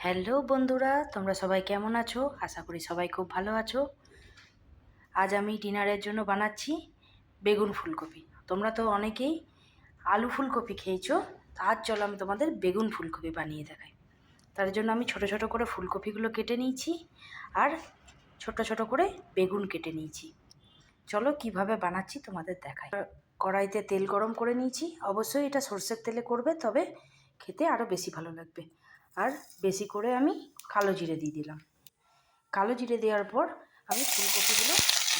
Hello বন্ধুরা, তোমরা সবাই কেমন আছো? আশা করি সবাই খুব ভালো আছো। আজ আমি ডিনারের জন্য বানাচ্ছি বেগুন ফুলকপি। তোমরা তো অনেকেই আলু ফুলকপি খেয়েছো, আজ চলো আমি তোমাদের বেগুন ফুলকপি বানিয়ে দেখাই। তার জন্য আমি ছোট ছোট করে ফুলকপিগুলো কেটে নিয়েছি আর ছোট ছোট করে বেগুন কেটে নিয়েছি। চলো কিভাবে বানাচ্ছি তোমাদের দেখাই। কড়াইতে তেল গরম করে নিয়েছি, অবশ্যই এটা সর্ষের তেলে করবে, তবে খেতে আরও বেশি ভালো লাগবে। আর বেশি করে আমি কালো জিরে দিয়ে দিলাম। কালো জিরে দেওয়ার পর আমি ফুলকপিগুলো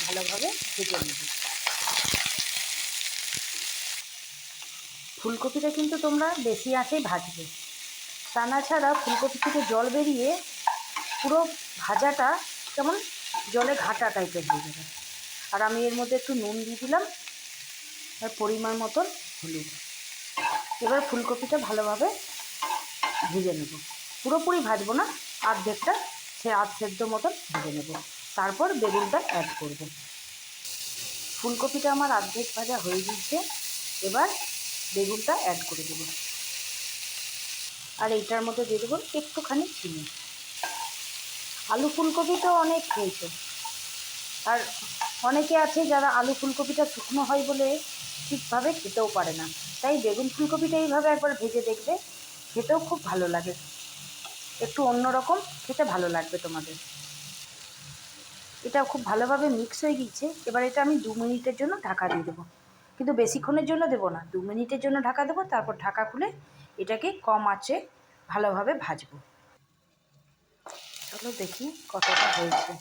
ভালোভাবে ভেজে নেব। ফুলকপিটা কিন্তু তোমরা বেশি আঁচেই ভাজবে, তা না ছাড়া ফুলকপি থেকে জল বেরিয়ে পুরো ভাজাটা কেমন জলে ঘাটা টাইপের হয়ে যাবে। আর আমি এর মধ্যে একটু নুন দিয়ে দিলাম আর পরিমাণ মতন হলুদ। এবার ফুলকপিটা ভালোভাবে ভেজে নেব, পুরোপুরি ভাজবো না, অর্ধেকটা আধ সেদ্ধ মতন ভেজে নেব। তারপর বেগুনটা অ্যাড করব। ফুলকপিটা আমার অর্ধেক ভাজা হয়ে গিয়েছে, এবার বেগুনটা অ্যাড করে দেব। আর এইটার মধ্যে দিয়ে দেবো একটুখানি চিনি। আলু ফুলকপিটা অনেক খেয়েছে, আর অনেকে আছে যারা আলু ফুলকপিটা শুকনো হয় বলে ঠিকভাবে খেতেও পারে না, তাই বেগুন ফুলকপিটা এইভাবে একবার ভেজে দেখবে, খেতেও খুব ভালো লাগে। একটু অন্যরকম খেতে ভালো লাগবে তোমাদের। এটা খুব ভালোভাবে মিক্স হয়ে গিয়েছে, এবার এটা আমি 2 মিনিটের জন্য ঢাকা দিয়ে দেবো, কিন্তু বেশিক্ষণের জন্য দেবো না, 2 মিনিটের জন্য ঢাকা দেবো। তারপর ঢাকা খুলে এটাকে কম আঁচে ভালোভাবে ভাজবো। চলো দেখি কতটা হয়েছে।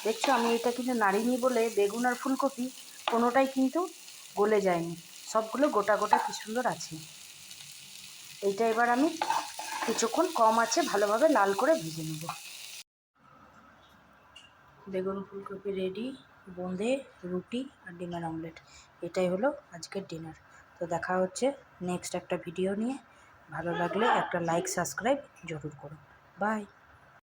দেখছো আমি এটা কিন্তু নাড়িনি বলে বেগুন আর ফুলকপি কোনোটাই কিন্তু গলে যায়নি, সবগুলো গোটা গোটা কি সুন্দর আছে। এইটা এবার আমি কিছুক্ষণ কম আঁচে ভালোভাবে লাল করে ভেজে নেব। বেগুন ফুলকপি রেডি, বোঁদে, রুটি আর ডিমের অমলেট, এটাই হলো আজকের ডিনার। তো দেখা হচ্ছে নেক্সট একটা ভিডিও নিয়ে। ভালো লাগলে একটা লাইক সাবস্ক্রাইব জরুর করো। বাই।